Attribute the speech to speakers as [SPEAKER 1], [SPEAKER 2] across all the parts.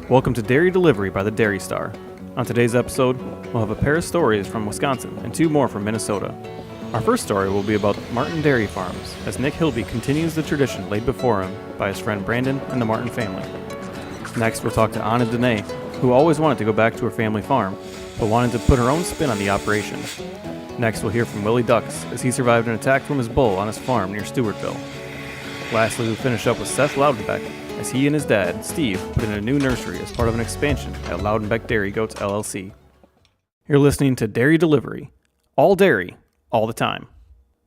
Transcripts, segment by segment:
[SPEAKER 1] Welcome to Dairy Delivery by the Dairy Star. On today's episode, we'll have a pair of stories from Wisconsin and two more from Minnesota. Our first story will be about Martin Dairy Farms, as Nick Hilby continues the tradition laid before him by his friend Brandon and the Martin family. Next, we'll talk to Anna Dene, who always wanted to go back to her family farm, but wanted to put her own spin on the operation. Next, we'll hear from Willie Ducks, as he survived an attack from his bull on his farm near Stewartville. Lastly, we'll finish up with Seth Loudenbeck, as he and his dad, Steve, put in a new nursery as part of an expansion at Loudenbeck Dairy Goats LLC. You're listening to Dairy Delivery. All dairy, all the time.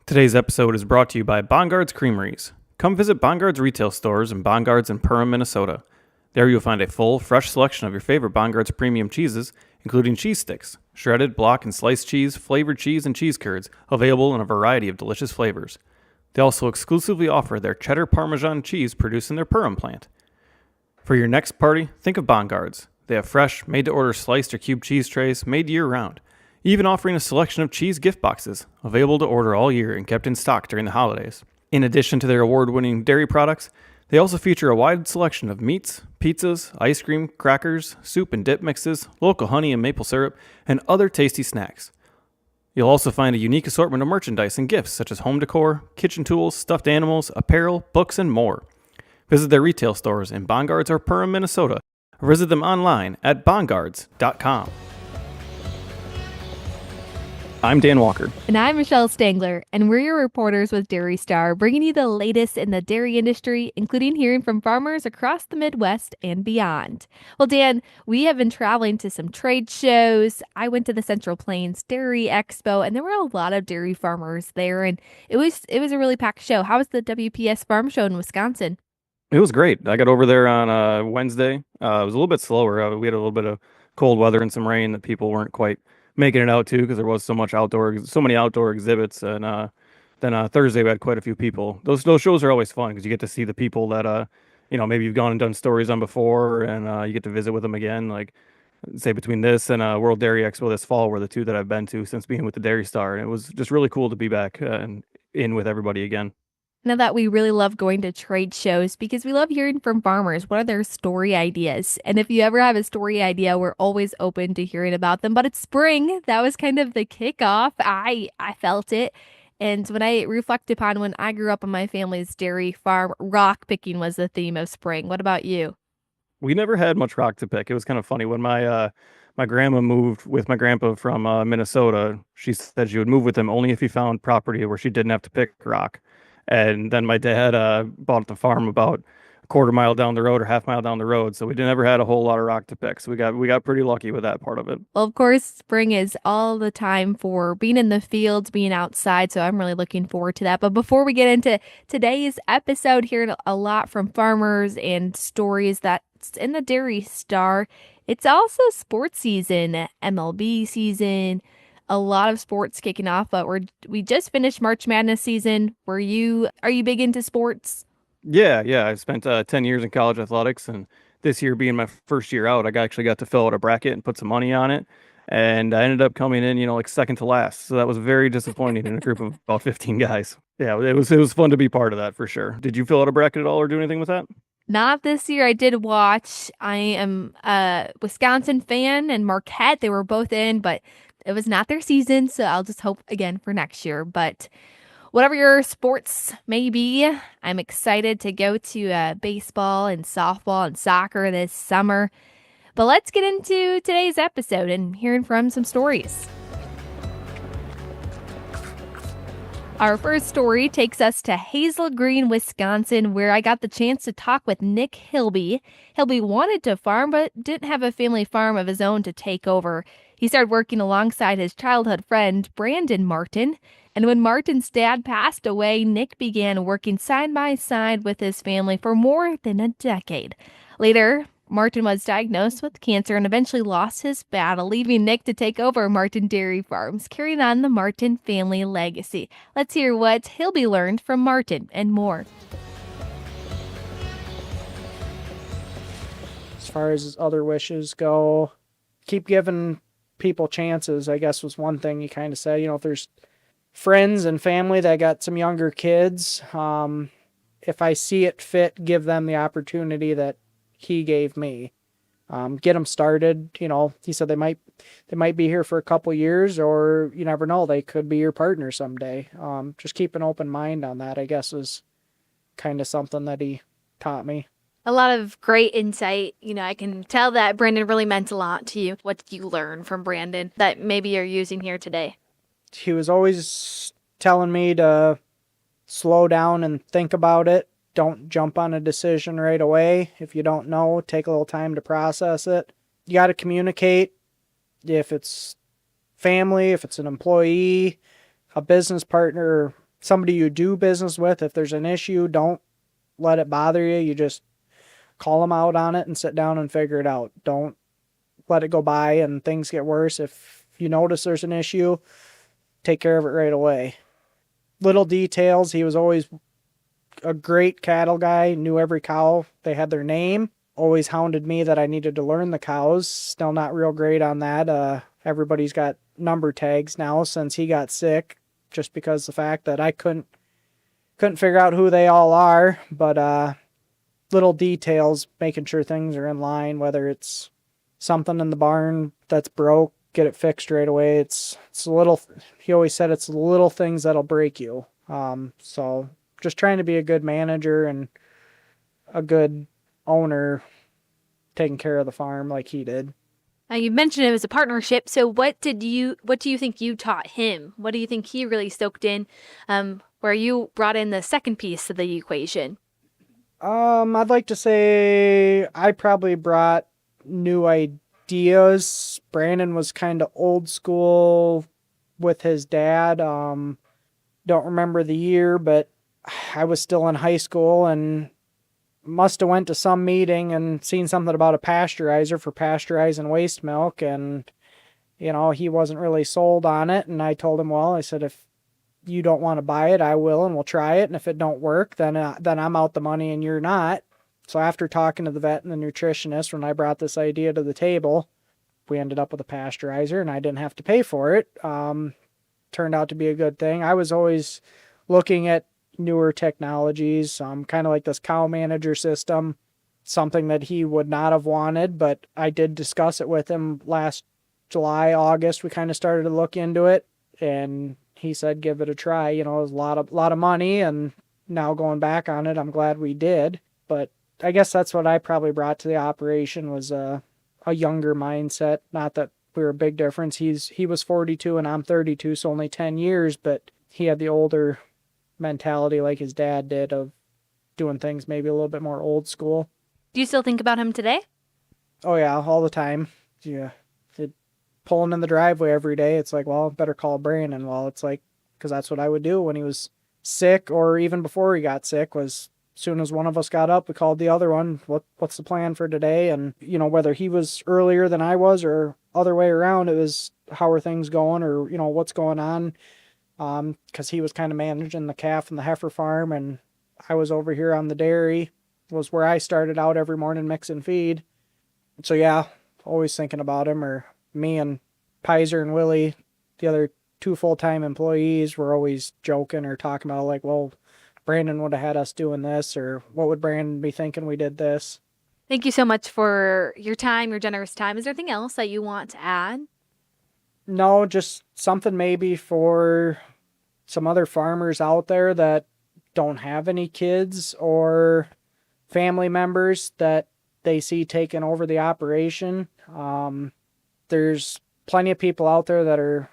[SPEAKER 1] Today's episode is brought to you by Bongards Creameries. Come visit Bongards retail stores in Bongards and Perham, Minnesota. There you'll find a full, fresh selection of your favorite Bongards premium cheeses, including cheese sticks, shredded, block, and sliced cheese, flavored cheese, and cheese curds, available in a variety of delicious flavors. They also exclusively offer their cheddar Parmesan cheese produced in their Perham plant. For your next party, think of Bongards. They have fresh, made-to-order sliced or cubed cheese trays made year-round, even offering a selection of cheese gift boxes, available to order all year and kept in stock during the holidays. In addition to their award-winning dairy products, they also feature a wide selection of meats, pizzas, ice cream, crackers, soup and dip mixes, local honey and maple syrup, and other tasty snacks. You'll also find a unique assortment of merchandise and gifts such as home decor, kitchen tools, stuffed animals, apparel, books, and more. Visit their retail stores in Bongards or Perham, Minnesota, or visit them online at bongards.com. I'm Dan Walker.
[SPEAKER 2] And I'm Michelle Stangler, and we're your reporters with Dairy Star, bringing you the latest in the dairy industry, including hearing from farmers across the Midwest and beyond. Well, Dan, we have been traveling to some trade shows. I went to the Central Plains Dairy Expo, and there were a lot of dairy farmers there, and it was a really packed show. How was the WPS Farm Show in Wisconsin?
[SPEAKER 1] It was great. I got over there on Wednesday. It was a little bit slower. We had a little bit of cold weather and some rain that people weren't quite making it out to because there was so many outdoor exhibits. And then Thursday we had quite a few people. Those shows are always fun because you get to see the people that maybe you've gone and done stories on before, and you get to visit with them again. Like say between this and World Dairy Expo this fall were the two that I've been to since being with the Dairy Star, and it was just really cool to be back and in with everybody again.
[SPEAKER 2] Now that we really love going to trade shows because we love hearing from farmers. What are their story ideas? And if you ever have a story idea, we're always open to hearing about them. But it's spring. That was kind of the kickoff. I felt it. And when I reflect upon when I grew up on my family's dairy farm, rock picking was the theme of spring. What about you?
[SPEAKER 1] We never had much rock to pick. It was kind of funny when my grandma moved with my grandpa from Minnesota. She said she would move with him only if he found property where she didn't have to pick rock. And then my dad bought the farm about a quarter mile down the road or half mile down the road, so we never had a whole lot of rock to pick. So we got pretty lucky with that part of it.
[SPEAKER 2] Well, of course, spring is all the time for being in the fields, being outside. So I'm really looking forward to that. But before we get into today's episode, hearing a lot from farmers and stories that's in the Dairy Star, it's also sports season, MLB season. A lot of sports kicking off, but we just finished March Madness season. Are you big into sports?
[SPEAKER 1] Yeah. I spent 10 years in college athletics, and this year being my first year out, actually got to fill out a bracket and put some money on it. And I ended up coming in, like second to last. So that was very disappointing in a group of about 15 guys. Yeah, it was fun to be part of that for sure. Did you fill out a bracket at all or do anything with that?
[SPEAKER 2] Not this year. I did watch. I am a Wisconsin fan and Marquette. They were both in, but it was not their season, so I'll just hope again for next year. But whatever your sports may be, I'm excited to go to baseball and softball and soccer this summer. But let's get into today's episode and hearing from some stories. Our first story takes us to Hazel Green, Wisconsin, where I got the chance to talk with Nick Hilby. Hilby wanted to farm, but didn't have a family farm of his own to take over. He started working alongside his childhood friend, Brandon Martin. And when Martin's dad passed away, Nick began working side by side with his family for more than a decade. Later, Martin was diagnosed with cancer and eventually lost his battle, leaving Nick to take over Martin Dairy Farms, carrying on the Martin family legacy. Let's hear what Hilby learned from Martin and more.
[SPEAKER 3] As far as other wishes go, keep giving people chances, I guess, was one thing you kind of said. If there's friends and family that got some younger kids, if I see it fit, give them the opportunity that he gave me. get them started. He said they might be here for a couple years, or you never know, they could be your partner someday. Just keep an open mind on that, I guess, is kind of something that he taught me.
[SPEAKER 4] A lot of great insight. I can tell that Brandon really meant a lot to you. What did you learn from Brandon that maybe you're using here today?
[SPEAKER 3] He was always telling me to slow down and think about it. Don't jump on a decision right away. If you don't know, take a little time to process it. You got to communicate. If it's family, if it's an employee, a business partner, somebody you do business with, if there's an issue, don't let it bother you. You just call them out on it and sit down and figure it out. Don't let it go by and things get worse. If you notice there's an issue, take care of it right away. Little details. He was always a great cattle guy, knew every cow. They had their name. Always hounded me that I needed to learn the cows. Still not real great on that. Everybody's got number tags now since he got sick, just because the fact that I couldn't figure out who they all are. But little details, making sure things are in line, whether it's something in the barn that's broke, get it fixed right away. It's a little, he always said it's the little things that'll break you. So just trying to be a good manager and a good owner, taking care of the farm like he did.
[SPEAKER 4] Now, you mentioned it was a partnership. So what do you think you taught him? What do you think he really soaked in, where you brought in the second piece of the equation?
[SPEAKER 3] I'd like to say I probably brought new ideas. Brandon was kind of old school with his dad. Don't remember the year, but I was still in high school and must have went to some meeting and seen something about a pasteurizer for pasteurizing waste milk, and he wasn't really sold on it. And I told him, well, I said, if you don't want to buy it, I will, and we'll try it. And if it don't work, then I'm out the money and you're not. So after talking to the vet and the nutritionist, when I brought this idea to the table, we ended up with a pasteurizer, and I didn't have to pay for it. Turned out to be a good thing. I was always looking at newer technologies, kind of like this cow manager system, something that he would not have wanted, but I did discuss it with him last July, August. We kind of started to look into it, and he said, give it a try. It was a lot of money, and now going back on it, I'm glad we did. But I guess that's what I probably brought to the operation, was a younger mindset. Not that we were a big difference. He was 42 and I'm 32, so only 10 years, but he had the older mentality like his dad did, of doing things maybe a little bit more old school.
[SPEAKER 4] Do you still think about him today?
[SPEAKER 3] Oh yeah, all the time. Yeah. Pulling in the driveway every day, it's like, well, better call Brandon. Well, it's like, because that's what I would do when he was sick, or even before he got sick, was as soon as one of us got up, we called the other one. What's the plan for today? And whether he was earlier than I was or other way around, it was, how are things going, or what's going on. Because he was kind of managing the calf and the heifer farm, and I was over here on the dairy, was where I started out every morning mixing feed. So yeah, always thinking about him. Or me and Pizer and Willie, the other two full-time employees, were always joking or talking about, like, well, Brandon would have had us doing this, or what would Brandon be thinking we did this.
[SPEAKER 4] Thank you so much for your time, your generous time. Is there anything else that you want to add?
[SPEAKER 3] No, just something maybe for some other farmers out there that don't have any kids or family members that they see taking over the operation. There's plenty of people out there that are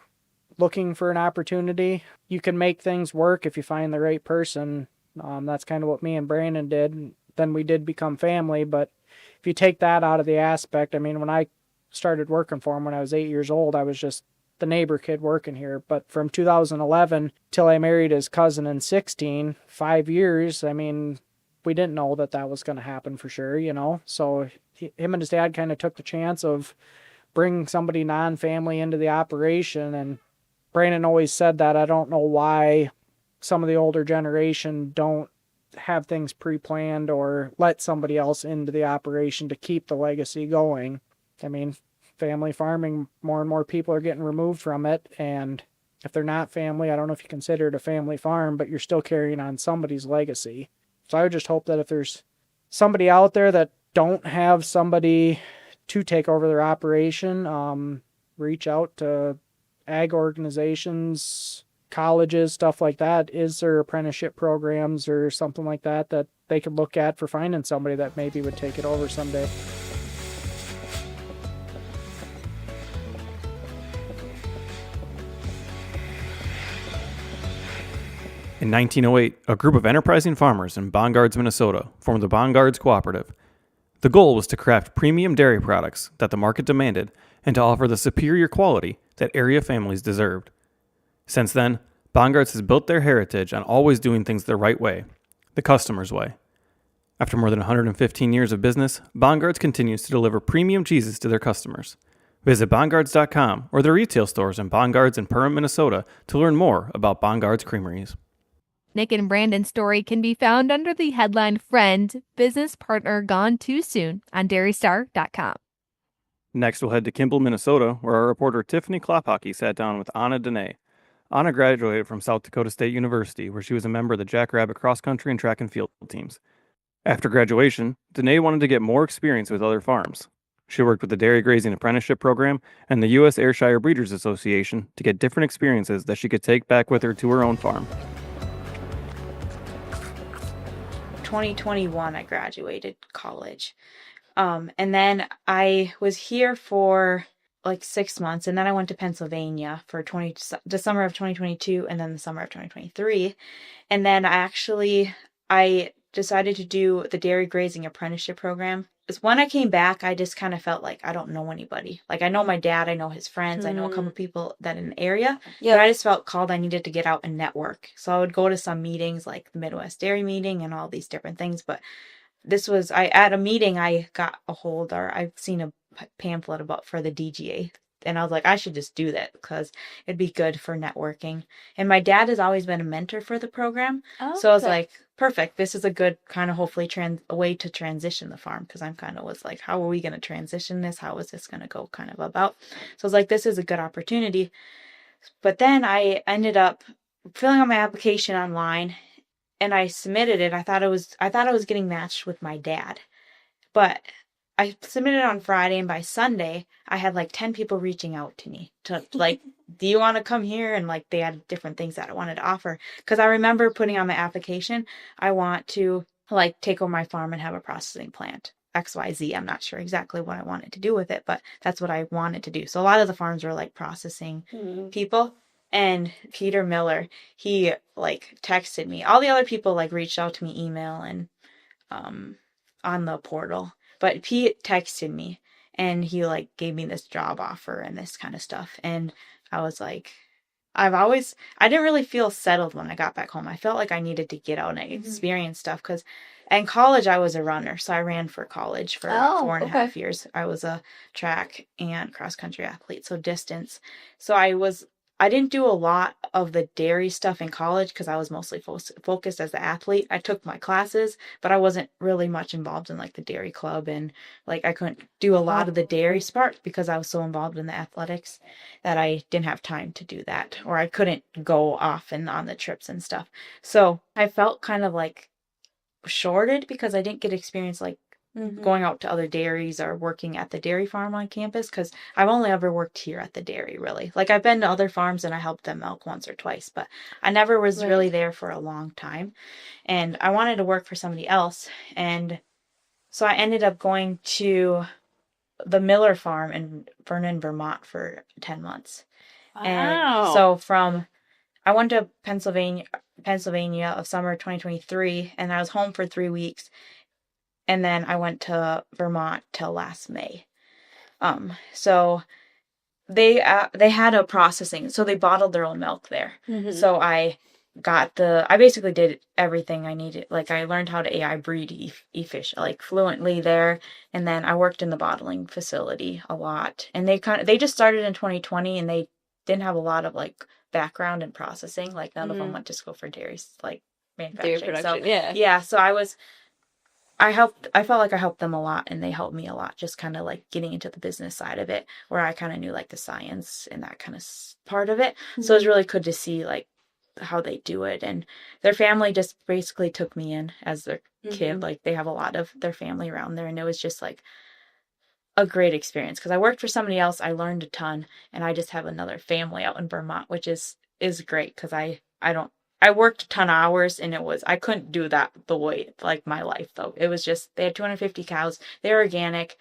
[SPEAKER 3] looking for an opportunity. You can make things work if you find the right person. That's kind of what me and Brandon did. Then we did become family, but if you take that out of the aspect, I mean, when I started working for him when I was 8 years old, I was just the neighbor kid working here. But from 2011 till I married his cousin in 16, 5 years, I mean, we didn't know that was going to happen for sure, So him and his dad kind of took the chance of bringing somebody non-family into the operation. And Brandon always said that. I don't know why some of the older generation don't have things pre-planned or let somebody else into the operation to keep the legacy going. I mean, family farming, more and more people are getting removed from it, and if they're not family, I don't know if you consider it a family farm, but you're still carrying on somebody's legacy. So I would just hope that if there's somebody out there that don't have somebody to take over their operation, reach out to ag organizations, colleges, stuff like that. Is there apprenticeship programs or something like that that they could look at for finding somebody that maybe would take it over someday?
[SPEAKER 1] In 1908, a group of enterprising farmers in Bongards, Minnesota formed the Bongards Cooperative. The goal was to craft premium dairy products that the market demanded and to offer the superior quality that area families deserved. Since then, Bongards has built their heritage on always doing things the right way, the customer's way. After more than 115 years of business, Bongards continues to deliver premium cheeses to their customers. Visit Bongards.com or their retail stores in Bongards and Perham, Minnesota to learn more about Bongards Creameries.
[SPEAKER 2] Nick and Brandon's story can be found under the headline Friend, Business Partner Gone Too Soon on DairyStar.com.
[SPEAKER 1] Next, we'll head to Kimball, Minnesota, where our reporter Tiffany Klophocky sat down with Anna Dene. Anna graduated from South Dakota State University, where she was a member of the Jackrabbit cross country and track and field teams. After graduation, Dene wanted to get more experience with other farms. She worked with the Dairy Grazing Apprenticeship Program and the U.S. Ayrshire Breeders Association to get different experiences that she could take back with her to her own farm.
[SPEAKER 5] 2021 I graduated college. And then I was here for like 6 months, and then I went to Pennsylvania for the summer of 2022 and then the summer of 2023. And then I decided to do the Dairy Grazing Apprenticeship Program. Because when I came back, I just kind of felt like I don't know anybody. Like, I know my dad, I know his friends, I know a couple of people that in the area.
[SPEAKER 6] Yeah.
[SPEAKER 5] But I just felt called I needed to get out and network. So I would go to some meetings like the Midwest Dairy Meeting and all these different things. But at a meeting I got I've seen a pamphlet for the DGA. And I was like, I should just do that because it'd be good for networking. And my dad has always been a mentor for the program.
[SPEAKER 6] Oh,
[SPEAKER 5] So I was
[SPEAKER 6] okay.
[SPEAKER 5] like, perfect. This is a good kind of hopefully a way to transition the farm, because I'm kind of was like, how are we going to transition this? How is this going to go kind of about? So I was like, this is a good opportunity. But then I ended up filling out my application online and I submitted it. I thought I was getting matched with my dad. But I submitted on Friday, and by Sunday, I had like 10 people reaching out to me to like, do you want to come here? And like, they had different things that I wanted to offer. Because I remember putting on my application, I want to like take over my farm and have a processing plant. XYZ. I'm not sure exactly what I wanted to do with it, but that's what I wanted to do. So a lot of the farms were like processing people. And Peter Miller, he like texted me. All the other people like reached out to me, email and on the portal. But Pete texted me and he like gave me this job offer and this kind of stuff. And I was like, I didn't really feel settled when I got back home. I felt like I needed to get out and experience stuff, because in college I was a runner. So I ran for college for 4.5 years. I was a track and cross country athlete, so distance. So I didn't do a lot of the dairy stuff in college because I was mostly focused as an athlete. I took my classes, but I wasn't really much involved in like the dairy club, and like I couldn't do a lot of the dairy part because I was so involved in the athletics that I didn't have time to do that, or I couldn't go off and on the trips and stuff. So I felt kind of like shorted because I didn't get experience like going out to other dairies or working at the dairy farm on campus, because I've only ever worked here at the dairy, really. Like, I've been to other farms and I helped them milk once or twice, but I never was really there for a long time. And I wanted to work for somebody else. And so I ended up going to the Miller farm in Vernon, Vermont for 10 months.
[SPEAKER 6] Wow.
[SPEAKER 5] And so I went to Pennsylvania of summer 2023, and I was home for 3 weeks. And then I went to Vermont till last May. So they had a processing, so they bottled their own milk there. So I basically did everything I needed. Like, I learned how to AI breed e-fish like fluently there, and then I worked in the bottling facility a lot. And they just started in 2020, and they didn't have a lot of like background in processing. Like, none of them went to school for dairy like manufacturing.
[SPEAKER 6] Dairy production,
[SPEAKER 5] so, yeah. So I felt like I helped them a lot, and they helped me a lot, just kind of like getting into the business side of it, where I kind of knew like the science and that kind of part of it. So it was really good to see like how they do it. And their family just basically took me in as their kid. Like, they have a lot of their family around there, and it was just like, a great experience because I worked for somebody else. I learned a ton, and I just have another family out in Vermont, which is great because I worked a ton of hours, and I couldn't do that the way, like my life though. It was just, they had 250 cows. They're organic,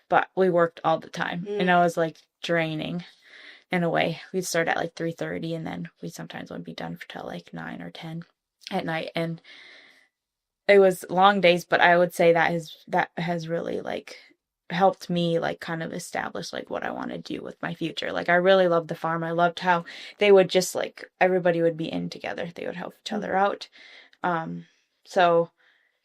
[SPEAKER 5] but we worked all the time, and I was like draining in a way. We'd start at like 3:30, and then we sometimes wouldn't be done till like 9 or 10 at night, and it was long days. But I would say that has really like helped me like kind of establish like what I want to do with my future. Like I really loved the farm. I loved how they would just like, everybody would be in together. They would help each other out. So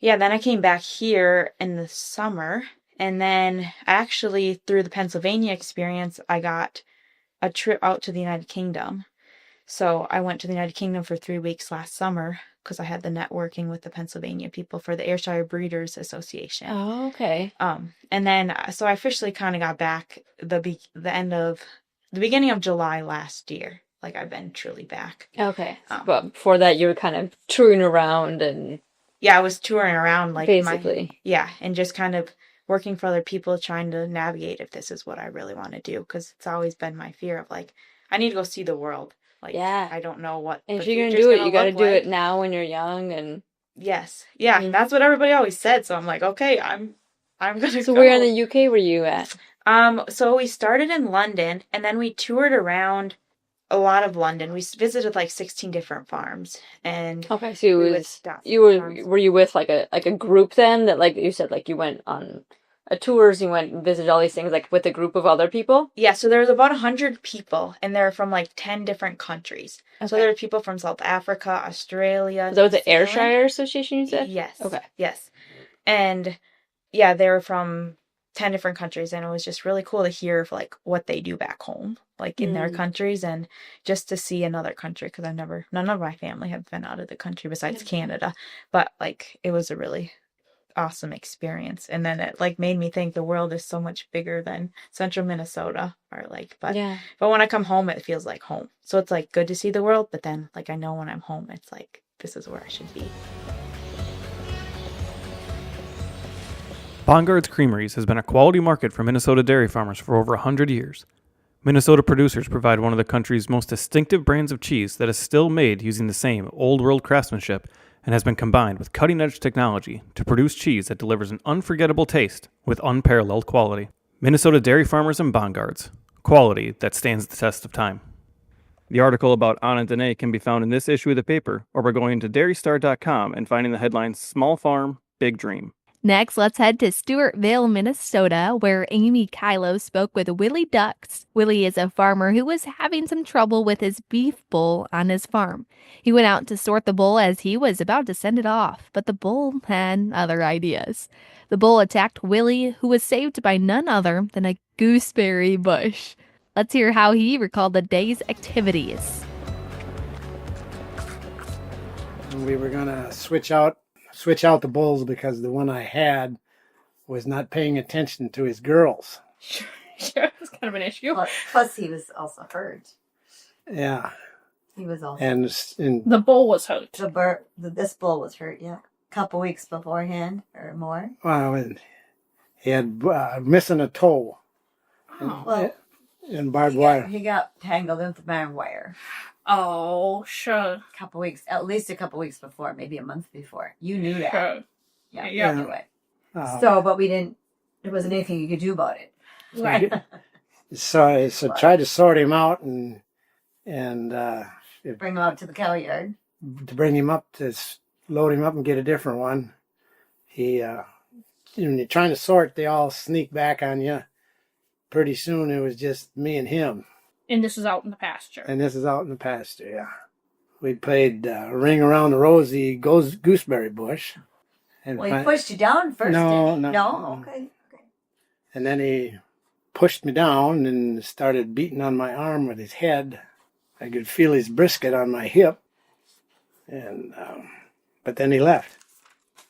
[SPEAKER 5] yeah, then I came back here in the summer, and then actually through the Pennsylvania experience, I got a trip out to the United Kingdom. So I went to the United Kingdom for 3 weeks last summer because I had the networking with the Pennsylvania people for the Ayrshire Breeders Association.
[SPEAKER 4] Oh, okay.
[SPEAKER 5] And then so I officially kind of got back the beginning of July last year. Like I've been truly back.
[SPEAKER 4] Okay. But before that, you were kind of touring around and
[SPEAKER 5] Yeah, I was touring around like
[SPEAKER 4] basically.
[SPEAKER 5] and just kind of working for other people, trying to navigate if this is what I really want to do, because it's always been my fear of like, I need to go see the world. Like,
[SPEAKER 4] Yeah.
[SPEAKER 5] I don't know what.
[SPEAKER 4] And
[SPEAKER 5] the
[SPEAKER 4] if you're gonna
[SPEAKER 5] future's
[SPEAKER 4] do it,
[SPEAKER 5] gonna
[SPEAKER 4] you got to
[SPEAKER 5] look
[SPEAKER 4] do
[SPEAKER 5] like.
[SPEAKER 4] it now when you're young. And
[SPEAKER 5] Yes, yeah,
[SPEAKER 4] Mhm.
[SPEAKER 5] that's what everybody always said. So I'm like, okay, I'm gonna
[SPEAKER 4] so
[SPEAKER 5] go.
[SPEAKER 4] where in the UK were you at?
[SPEAKER 5] So we started in London, and then we toured around a lot of London. We visited like 16 different farms, and
[SPEAKER 4] Okay, so it
[SPEAKER 5] we would
[SPEAKER 4] was
[SPEAKER 5] stop
[SPEAKER 4] you were
[SPEAKER 5] farms.
[SPEAKER 4] were you with like a group then that, like you said, like you went on a tours, you went and visited all these things like with a group of other people?
[SPEAKER 5] Yeah, so there's about 100 people, and they're from like 10 different countries. So
[SPEAKER 4] Okay.
[SPEAKER 5] there are people from South Africa, Australia.
[SPEAKER 4] Is that was
[SPEAKER 5] New
[SPEAKER 4] the
[SPEAKER 5] Zealand.
[SPEAKER 4] Ayrshire Association you said?
[SPEAKER 5] Yes.
[SPEAKER 4] Okay.
[SPEAKER 5] Yes. And yeah, they were from 10 different countries, and it was just really cool to hear like what they do back home, like in their countries, and just to see another country, because none of my family have been out of the country besides Canada. But like it was a really awesome experience, and then it like made me think the world is so much bigger than central Minnesota, or like, but
[SPEAKER 4] Yeah.
[SPEAKER 5] when I come home it feels like home. So it's like good to see the world, but then like I know when I'm home it's like this is where I should be.
[SPEAKER 1] Bongards Creameries has been a quality market for Minnesota dairy farmers for over 100 years. Minnesota producers provide one of the country's most distinctive brands of cheese that is still made using the same old-world craftsmanship and has been combined with cutting-edge technology to produce cheese that delivers an unforgettable taste with unparalleled quality. Minnesota dairy farmers and Bongards, quality that stands the test of time. The article about Anna Dene can be found in this issue of the paper, or by going to dairystar.com and finding the headline Small Farm, Big Dream.
[SPEAKER 2] Next, let's head to Stewartville, Minnesota, where Amy Kylo spoke with Willie Ducks. Willie is a farmer who was having some trouble with his beef bull on his farm. He went out to sort the bull as he was about to send it off, but the bull had other ideas. The bull attacked Willie, who was saved by none other than a gooseberry bush. Let's hear how he recalled the day's activities.
[SPEAKER 6] We were gonna switch out the bulls because the one I had was not paying attention to his girls.
[SPEAKER 4] Sure, it's kind of an issue.
[SPEAKER 7] Plus, he was also hurt.
[SPEAKER 6] Yeah,
[SPEAKER 7] He was also
[SPEAKER 6] and
[SPEAKER 8] The bull was hurt.
[SPEAKER 7] this bull was hurt. Yeah, a couple weeks beforehand or more.
[SPEAKER 6] well, and he had missing a toe
[SPEAKER 7] Well,
[SPEAKER 6] in barbed wire.
[SPEAKER 7] he got tangled into barbed wire.
[SPEAKER 8] Oh, sure.
[SPEAKER 7] At least a couple weeks before, maybe a month before. You knew that.
[SPEAKER 8] Sure.
[SPEAKER 7] Yeah,
[SPEAKER 8] Yeah.
[SPEAKER 7] you knew it.
[SPEAKER 6] Uh,
[SPEAKER 7] So, but we didn't. There wasn't anything you could do about it.
[SPEAKER 8] Right.
[SPEAKER 6] so tried to sort him out and
[SPEAKER 7] Bring him out to the cow yard.
[SPEAKER 6] to bring him up to load him up and get a different one. He when you're trying to sort, they all sneak back on you. Pretty soon it was just me and him.
[SPEAKER 8] And this is out in the pasture.
[SPEAKER 6] And this is out in the pasture, yeah. We played Ring Around the Rosie Gooseberry Bush. And
[SPEAKER 7] Well, he pushed you down first.
[SPEAKER 6] No,
[SPEAKER 7] didn't he?
[SPEAKER 6] no.
[SPEAKER 7] No. Okay.
[SPEAKER 6] And then he pushed me down and started beating on my arm with his head. I could feel his brisket on my hip. And but then he left.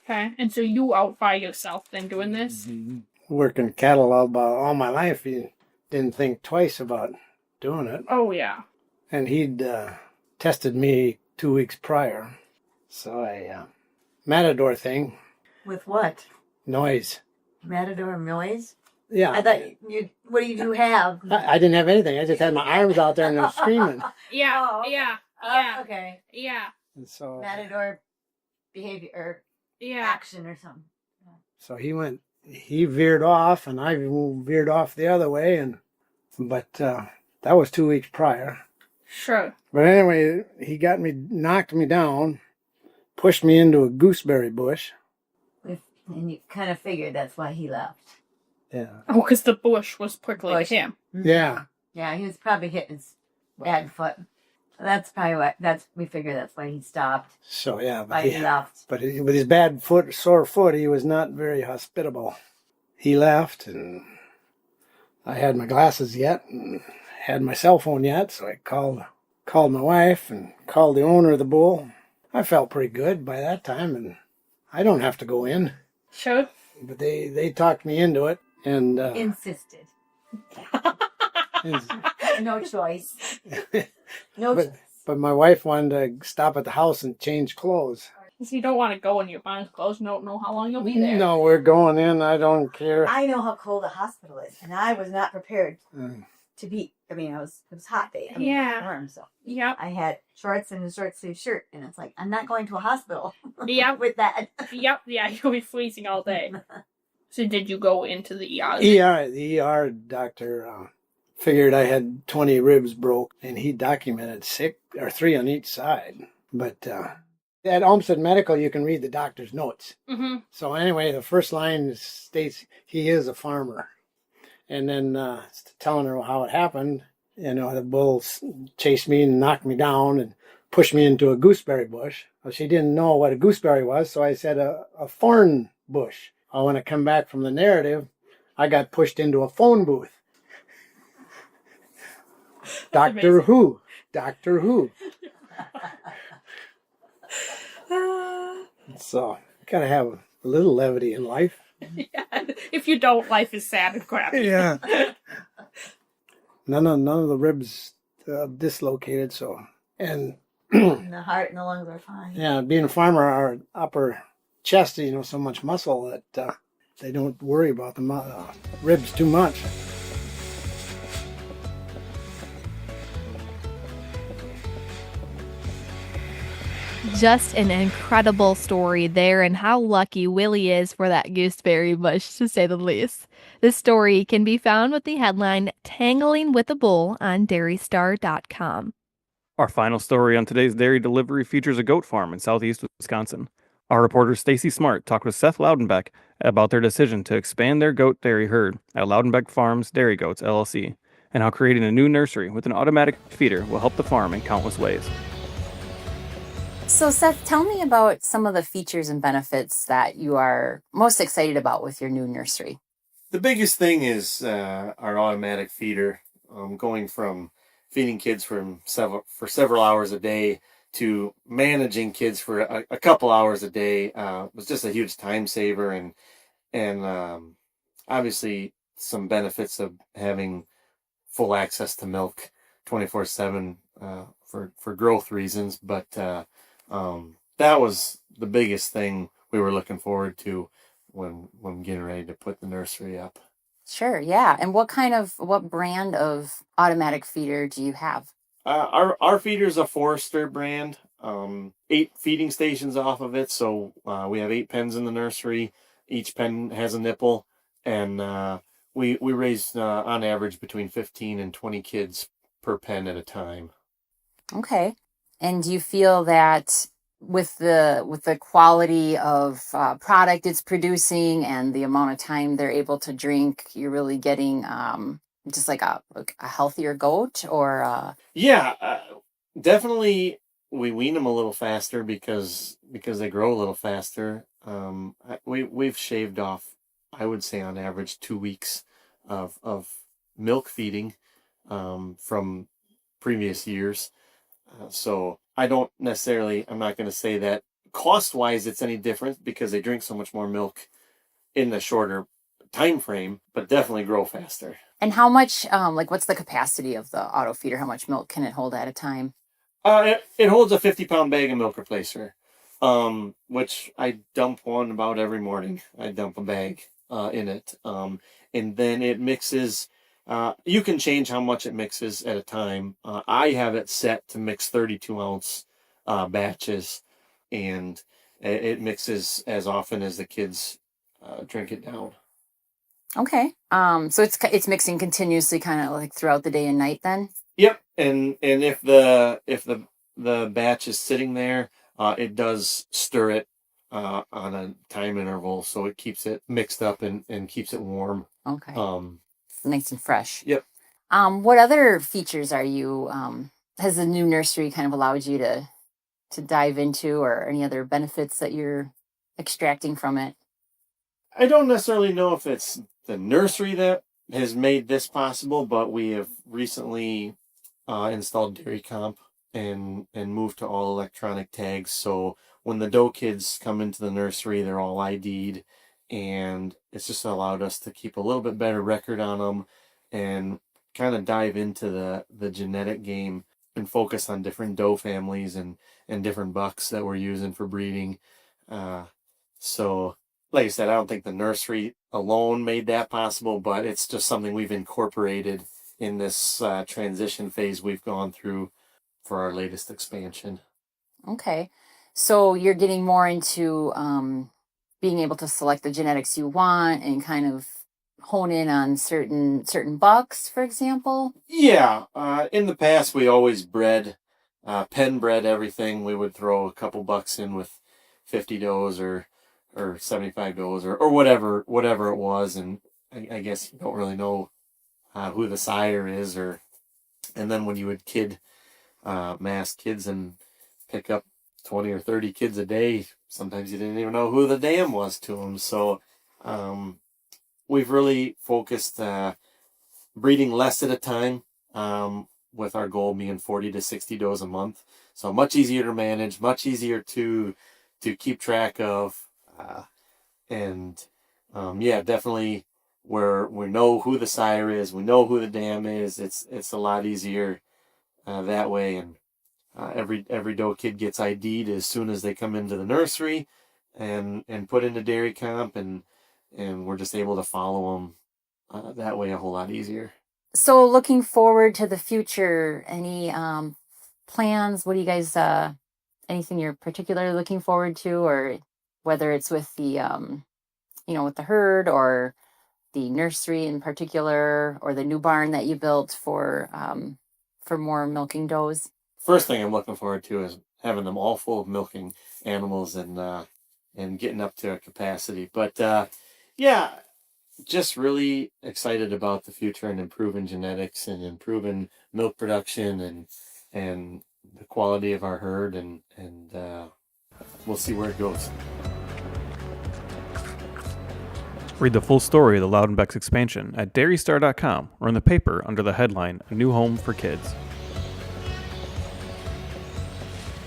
[SPEAKER 8] Okay. And so you out by yourself then doing this?
[SPEAKER 6] Working cattle all my life, he didn't think twice about doing it.
[SPEAKER 8] Oh, yeah.
[SPEAKER 6] And he'd tested me 2 weeks prior. So matador thing,
[SPEAKER 7] With what?
[SPEAKER 6] noise.
[SPEAKER 7] Matador noise?
[SPEAKER 6] Yeah.
[SPEAKER 7] I thought you. What do you have?
[SPEAKER 6] I didn't have anything. I just had my arms out there and I was screaming.
[SPEAKER 8] Yeah,
[SPEAKER 7] Oh, okay.
[SPEAKER 8] yeah,
[SPEAKER 7] Oh,
[SPEAKER 8] yeah,
[SPEAKER 7] okay.
[SPEAKER 8] yeah,
[SPEAKER 6] And so,
[SPEAKER 7] Matador behavior or
[SPEAKER 8] yeah.
[SPEAKER 7] action or something.
[SPEAKER 6] so he veered off and I veered off the other way. But that was 2 weeks prior.
[SPEAKER 8] Sure.
[SPEAKER 6] But anyway, he knocked me down, pushed me into a gooseberry bush.
[SPEAKER 7] And you kind of figured that's why he left.
[SPEAKER 6] Yeah.
[SPEAKER 8] Oh, because the bush was prickling
[SPEAKER 7] Bush.
[SPEAKER 8] him.
[SPEAKER 6] Yeah.
[SPEAKER 7] Yeah, he was probably hitting his bad foot. That's probably why. We figure that's why he stopped.
[SPEAKER 6] So yeah,
[SPEAKER 7] Why he left.
[SPEAKER 6] but with his bad sore foot, he was not very hospitable. He left, and I had my glasses yet, and had my cell phone yet, so I called my wife and called the owner of the bull. I felt pretty good by that time, and I don't have to go in,
[SPEAKER 8] Sure.
[SPEAKER 6] but they talked me into it, and
[SPEAKER 7] Insisted. No choice. No
[SPEAKER 6] but
[SPEAKER 7] choice.
[SPEAKER 6] but my wife wanted to stop at the house and change clothes.
[SPEAKER 8] Because you don't want to go in your barn's clothes. You don't know how long you'll be there.
[SPEAKER 6] No, we're going in. I don't care.
[SPEAKER 7] I know how cold a hospital is, and I was not prepared
[SPEAKER 6] Mm.
[SPEAKER 7] to be. I mean, it was hot day. I mean,
[SPEAKER 8] Yeah.
[SPEAKER 7] warm, so
[SPEAKER 8] Yep.
[SPEAKER 7] I had shorts and a short sleeve shirt, and it's like I'm not going to a hospital
[SPEAKER 8] Yep.
[SPEAKER 7] with that.
[SPEAKER 8] Yep. Yeah, you'll be freezing all day. So did you go into the ER?
[SPEAKER 6] The ER doctor figured I had 20 ribs broke, and he documented 6 or 3 on each side. But at Olmsted Medical, you can read the doctor's notes.
[SPEAKER 8] Mm-hmm.
[SPEAKER 6] So anyway, the first line states he is a farmer. And then telling her how it happened, the bull chased me and knocked me down and pushed me into a gooseberry bush. Well, she didn't know what a gooseberry was, so I said a thorn bush. When I come back from the narrative, I got pushed into a phone booth. Doctor Who. So, gotta have a little levity in life.
[SPEAKER 8] Yeah. If you don't, life is sad and crappy.
[SPEAKER 6] Yeah. None of the ribs dislocated, so. And
[SPEAKER 7] And the heart and the lungs are fine.
[SPEAKER 6] yeah, being a farmer, our upper chest, so much muscle that they don't worry about the ribs too much.
[SPEAKER 2] Just an incredible story there, and how lucky Willie is for that gooseberry bush, to say the least. This story can be found with the headline Tangling with a Bull on dairystar.com.
[SPEAKER 1] Our final story on today's dairy delivery features a goat farm in southeast Wisconsin. Our reporter Stacy Smart talked with Seth Loudenbeck about their decision to expand their goat dairy herd at Loudenbeck Farms Dairy Goats LLC, and how creating a new nursery with an automatic feeder will help the farm in countless ways.
[SPEAKER 9] So, Seth, tell me about some of the features and benefits that you are most excited about with your new nursery.
[SPEAKER 10] The biggest thing is our automatic feeder, going from feeding kids for several hours a day to managing kids for a couple hours a day was just a huge time saver, and obviously some benefits of having full access to milk 24/7 for growth reasons. But that was the biggest thing we were looking forward to when getting ready to put the nursery up.
[SPEAKER 9] Sure, yeah. And what brand of automatic feeder do you have?
[SPEAKER 10] Our feeder is a Forester brand, 8 feeding stations off of it. So we have 8 pens in the nursery. Each pen has a nipple, and we raise on average between 15 and 20 kids per pen at a time.
[SPEAKER 9] Okay. And do you feel that with the quality of product it's producing and the amount of time they're able to drink, you're really getting just like a healthier goat? Or
[SPEAKER 10] Yeah, definitely we wean them a little faster because they grow a little faster. We've shaved off, I would say, on average 2 weeks of milk feeding from previous years. So I'm not going to say that cost-wise it's any different because they drink so much more milk in the shorter time frame, but definitely grow faster.
[SPEAKER 9] and how much what's the capacity of the auto feeder? How much milk can it hold at a time?
[SPEAKER 10] It holds a 50-pound bag of milk replacer, which I dump one about every morning. I dump a bag. in it. And then it mixes. You can change how much it mixes at a time. I have it set to mix 32-ounce batches, and it mixes as often as the kids drink it down.
[SPEAKER 9] Okay. So it's mixing continuously, kind of like throughout the day and night then?
[SPEAKER 10] Yep. And if the batch is sitting there, it does stir it on a time interval, so it keeps it mixed up and keeps it warm.
[SPEAKER 9] Okay. Nice and fresh.
[SPEAKER 10] Yep.
[SPEAKER 9] What other features are you has the new nursery kind of allowed you to dive into, or any other benefits that you're extracting from it?
[SPEAKER 10] I don't necessarily know if it's the nursery that has made this possible, but we have recently installed Dairy Comp and moved to all electronic tags. So when the doe kids come into the nursery, they're all ID'd, and it's just allowed us to keep a little bit better record on them and kind of dive into the genetic game and focus on different doe families and different bucks that we're using for breeding. So like I said, I don't think the nursery alone made that possible, but it's just something we've incorporated in this transition phase we've gone through for our latest expansion.
[SPEAKER 9] Okay. So you're getting more into being able to select the genetics you want and kind of hone in on certain bucks, for example?
[SPEAKER 10] Yeah. In the past, we always pen bred everything. We would throw a couple bucks in with 50 does or 75 does or whatever it was, and I guess you don't really know who the sire is, and then when you would mass kids and pick up 20 or 30 kids a day, sometimes you didn't even know who the dam was to them. So we've really focused breeding less at a time, with our goal being 40 to 60 does a month. So much easier to manage, much easier to keep track of. Definitely where we know who the sire is, we know who the dam is. It's a lot easier that way. And every doe kid gets ID'd as soon as they come into the nursery and put into Dairy Comp, and we're just able to follow them that way a whole lot easier.
[SPEAKER 9] So looking forward to the future, any plans? What do you guys, anything you're particularly looking forward to, or whether it's with the, with the herd or the nursery in particular, or the new barn that you built for more milking does?
[SPEAKER 10] First thing I'm looking forward to is having them all full of milking animals and getting up to a capacity. But just really excited about the future and improving genetics and improving milk production and the quality of our herd, and we'll see where it goes.
[SPEAKER 1] Read the full story of the Loudenbeck's expansion at dairystar.com or in the paper under the headline A New Home for Kids.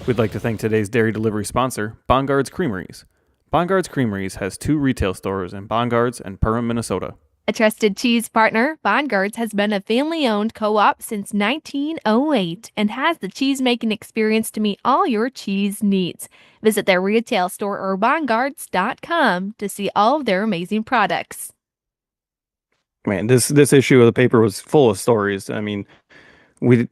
[SPEAKER 1] We'd like to thank today's dairy delivery sponsor, Bongards Creameries. Bongards Creameries has 2 retail stores in Bongards and Perham, Minnesota.
[SPEAKER 2] A trusted cheese partner, Bongards has been a family-owned co-op since 1908 and has the cheese-making experience to meet all your cheese needs. Visit their retail store or bongards.com to see all of their amazing products.
[SPEAKER 1] Man, this issue of the paper was full of stories. I mean,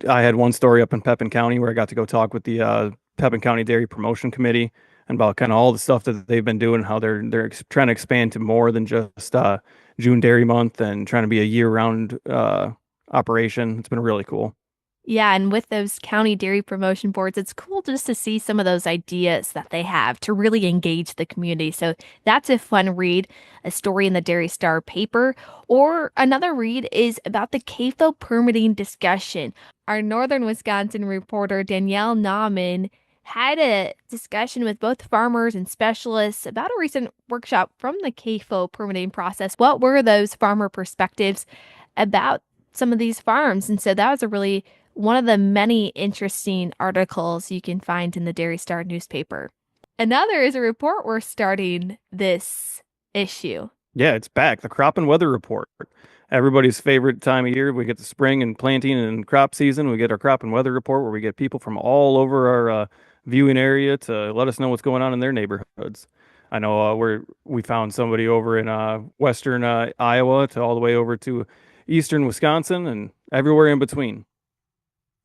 [SPEAKER 1] I had one story up in Pepin County where I got to go talk with the Pepin County Dairy Promotion Committee and about kind of all the stuff that they've been doing, how they're trying to expand to more than just June Dairy Month and trying to be a year-round operation. It's been really cool.
[SPEAKER 2] Yeah, and with those county dairy promotion boards, it's cool just to see some of those ideas that they have to really engage the community. So that's a fun read, a story in the Dairy Star paper. Or another read is about the CAFO permitting discussion. Our Northern Wisconsin reporter, Danielle Nauman, had a discussion with both farmers and specialists about a recent workshop from the CAFO permitting process. What were those farmer perspectives about some of these farms? And so that was one of the many interesting articles you can find in the Dairy Star newspaper. Another is a report we're starting this issue.
[SPEAKER 1] Yeah, it's back. The Crop and Weather Report. Everybody's favorite time of year. We get the spring and planting and crop season. We get our Crop and Weather Report where we get people from all over our viewing area to let us know what's going on in their neighborhoods. I know we found somebody over in western Iowa to all the way over to eastern Wisconsin and everywhere in between.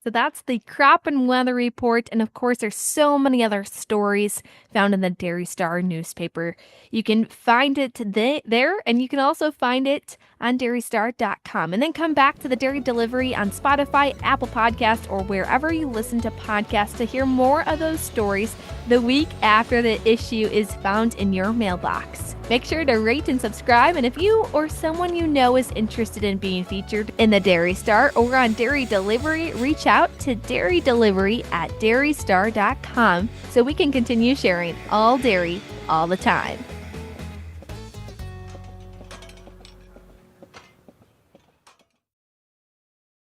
[SPEAKER 2] So that's the crop and weather report. And of course, there's so many other stories found in the Dairy Star newspaper. You can find it there, and you can also find it on dairystar.com. And then come back to the Dairy Delivery on Spotify, Apple Podcast, or wherever you listen to podcasts to hear more of those stories the week after the issue is found in your mailbox. Make sure to rate and subscribe, and if you or someone you know is interested in being featured in the Dairy Star or on Dairy Delivery, reach out to Dairy Delivery at dairystar.com so we can continue sharing all dairy all the time.